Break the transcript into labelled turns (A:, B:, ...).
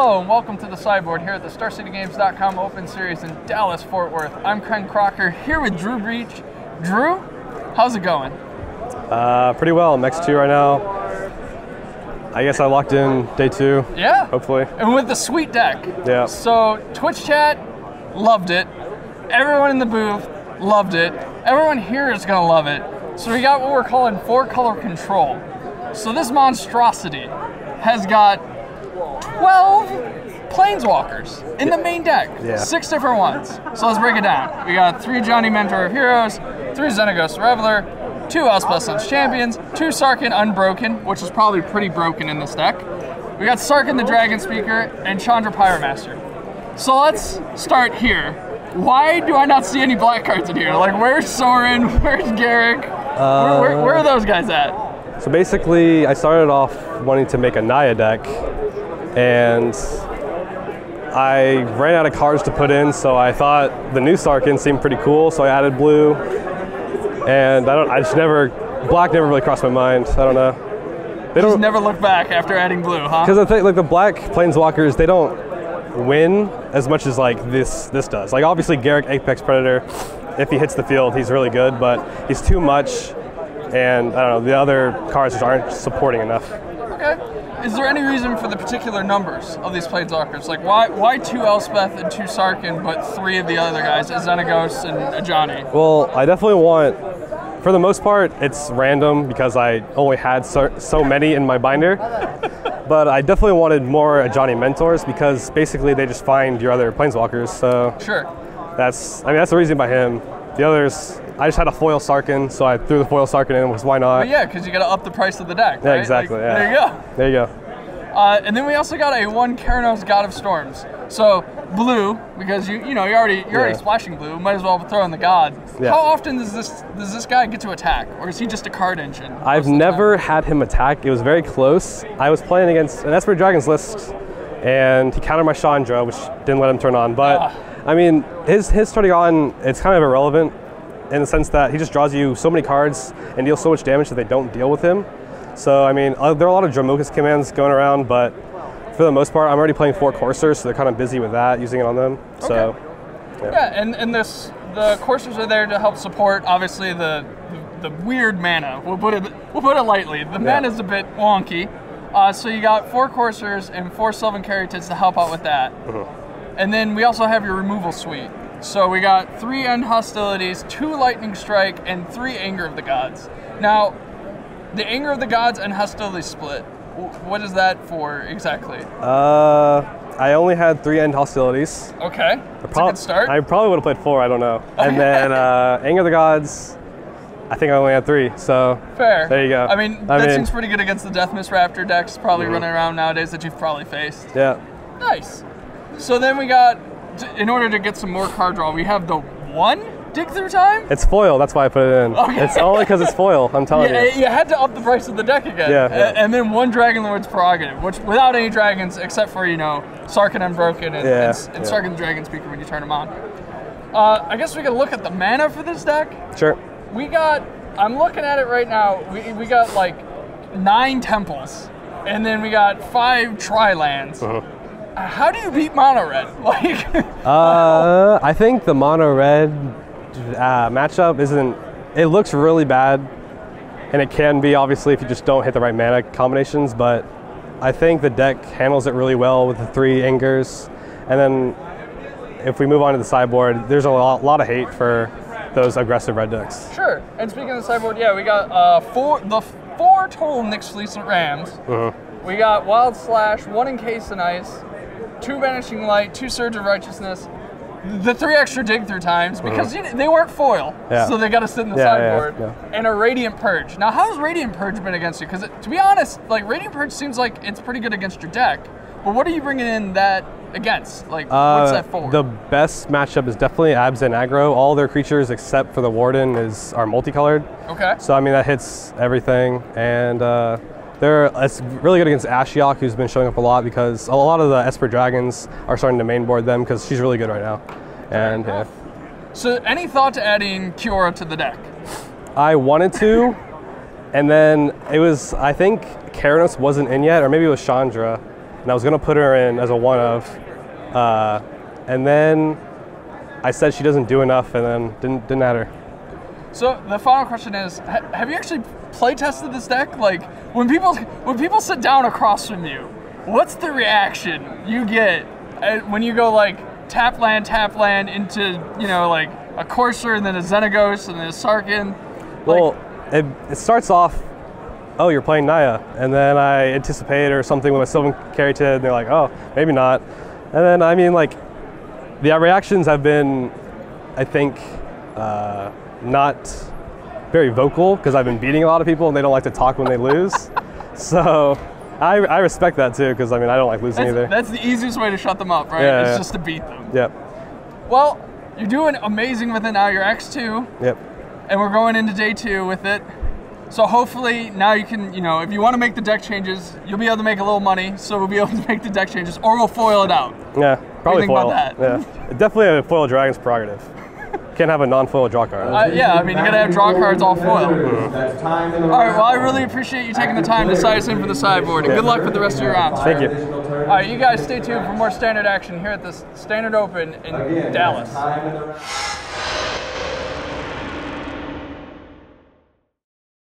A: Hello and welcome to the sideboard here at the StarCityGames.com Open Series in Dallas, Fort Worth. I'm Ken Crocker here with Drew Beech. Drew, how's it going?
B: Pretty well. I'm X2 right now. I guess I locked in day 2.
A: Yeah.
B: Hopefully.
A: And with the sweet deck.
B: Yeah.
A: So Twitch chat loved it. Everyone in the booth loved it. Everyone here is going to love it. So we got what we're calling 4-color control. So this monstrosity has got 12 planeswalkers in the main deck.
B: Yeah.
A: 6 different ones. So let's break it down. We got 3 Johnny Mentor of Heroes, 3 Xenagos Reveler, 2 Elspeth Sun's Champions, 2 Sarkhan Unbroken, which is probably pretty broken in this deck. We got Sarkhan the Dragon Speaker and Chandra Pyromaster. So let's start here. Why do I not see any black cards in here? Like, where's Sorin? Where's Garrick? Where are those guys at?
B: So basically, I started off wanting to make a Naya deck, and I ran out of cards to put in, so I thought the new Sarkhan seemed pretty cool, so I added blue. And black never really crossed my mind. I don't know. They don't
A: never look back after adding blue, huh?
B: Because like the black planeswalkers, they don't win as much as like this does. Like obviously Garrick Apex Predator, if he hits the field, he's really good, but he's too much, and I don't know, the other cards just aren't supporting enough.
A: Okay. Is there any reason for the particular numbers of these planeswalkers? Like why 2 Elspeth and 2 Sarkhan, but 3 of the other guys, a Xenagos and a Johnny?
B: Well, I definitely want, for the most part, it's random because I only had so many in my binder. But I definitely wanted more Johnny Mentors because basically they just find your other planeswalkers. So
A: sure.
B: That's the reason by him. The others, I just had a foil Sarkhan, so I threw the foil Sarkhan in, because why not?
A: But yeah, because you got to up the price of the deck,
B: Yeah,
A: right?
B: exactly.
A: Like,
B: yeah.
A: There you go.
B: There you go.
A: And then we also got a 1 Keranos God of Storms. So blue, because you're already splashing blue. Might as well throw in the god.
B: Yeah.
A: How often does this guy get to attack, or is he just a card engine?
B: I've never had him attack. It was very close. I was playing against an Esper Dragon's list, and he countered my Chandra, which didn't let him turn on. But I mean, his turning on, it's kind of irrelevant in the sense that he just draws you so many cards and deals so much damage that they don't deal with him. So I mean, there are a lot of Dromokas commands going around, but for the most part, I'm already playing 4 Coursers, so they're kind of busy with that, using it on them.
A: Okay.
B: So
A: yeah, and the Coursers are there to help support, obviously, the weird mana. We'll put it lightly. The mana's a bit wonky. So you got 4 Coursers and 4 Sylvan Caryatids to help out with that. And then we also have your removal suite. So we got 3 End Hostilities, 2 Lightning Strike, and 3 Anger of the Gods. Now, the Anger of the Gods and Hostility split, what is that for exactly?
B: I only had 3 End Hostilities.
A: Okay, that's a good start.
B: I probably would have played 4, I don't know. And then Anger of the Gods, I think I only had 3, so
A: fair.
B: There you go.
A: I mean, that seems pretty good against the Deathmist Raptor decks probably running around nowadays that you've probably faced.
B: Yeah.
A: Nice. So then we got, in order to get some more card draw, we have the 1 Dig Through Time?
B: It's foil, that's why I put it in. Okay. It's only because it's foil, I'm telling you.
A: You had to up the price of the deck again.
B: Yeah.
A: And then 1 Dragonlord's Prerogative, which without any dragons except for, Sarkhan Unbroken and Sarkhan the Dragon Speaker when you turn them on. I guess we can look at the mana for this deck.
B: Sure.
A: We got, I'm looking at it right now, we got like 9 Temples, and then we got 5 Tri-Lands. How do you beat Mono Red?
B: I think the Mono Red matchup it looks really bad, and it can be obviously if you just don't hit the right mana combinations, but I think the deck handles it really well with the 3 Angers. And then if we move on to the sideboard, there's a lot of hate for those aggressive red decks.
A: Sure, and speaking of the sideboard, yeah, we got 4 total Nyx Fleecent Rams. We got Wild Slash, 1 Encased in Ice, 2 Vanishing Light, 2 Surge of Righteousness, the 3 extra Dig Through Times, because they weren't foil, so they got to sit in the sideboard, and a Radiant Purge. Now, how has Radiant Purge been against you? Because to be honest, like Radiant Purge seems like it's pretty good against your deck, but what are you bringing in that against? Like, what's that for? The
B: best matchup is definitely Abs and Aggro. All their creatures except for the Warden are multicolored.
A: Okay.
B: So I mean that hits everything, and it's really good against Ashiok, who's been showing up a lot because a lot of the Esper Dragons are starting to mainboard them because she's really good right now. And
A: So any thought to adding Kiora to the deck?
B: I wanted to, and then it was, I think Keranos wasn't in yet, or maybe it was Chandra, and I was gonna put her in as a 1-of, and then I said she doesn't do enough, and then didn't add her.
A: So the final question is: have you actually play tested this deck? Like when people sit down across from you, what's the reaction you get when you go like tap land into like a Courser and then a Xenagos and then a Sarkin?
B: Well, it starts off, oh, you're playing Naya, and then I anticipate or something with my Sylvan Caryatid, and they're like, oh, maybe not. And then, I mean, like, the reactions have been, I think, not very vocal, because I've been beating a lot of people, and they don't like to talk when they lose. So I respect that, too, because, I mean, I don't like losing either.
A: That's the easiest way to shut them up, right?
B: Yeah,
A: Just to beat them.
B: Yep.
A: Well, you're doing amazing with it now. You're X2.
B: Yep.
A: And we're going into day 2 with it. So hopefully now you can, if you want to make the deck changes, you'll be able to make a little money, so we'll be able to make the deck changes, or we'll foil it out.
B: Yeah, probably
A: foil.
B: What do you think about that? Yeah, definitely a foil Dragon's prerogative. Can't have a non-foil draw card.
A: Yeah, I mean, you gotta have draw cards all foil. All right, well, I really appreciate you taking the time to size in for the sideboard, and good luck with the rest of your rounds.
B: Thank you.
A: All right, you guys stay tuned for more standard action here at the Standard Open in Dallas.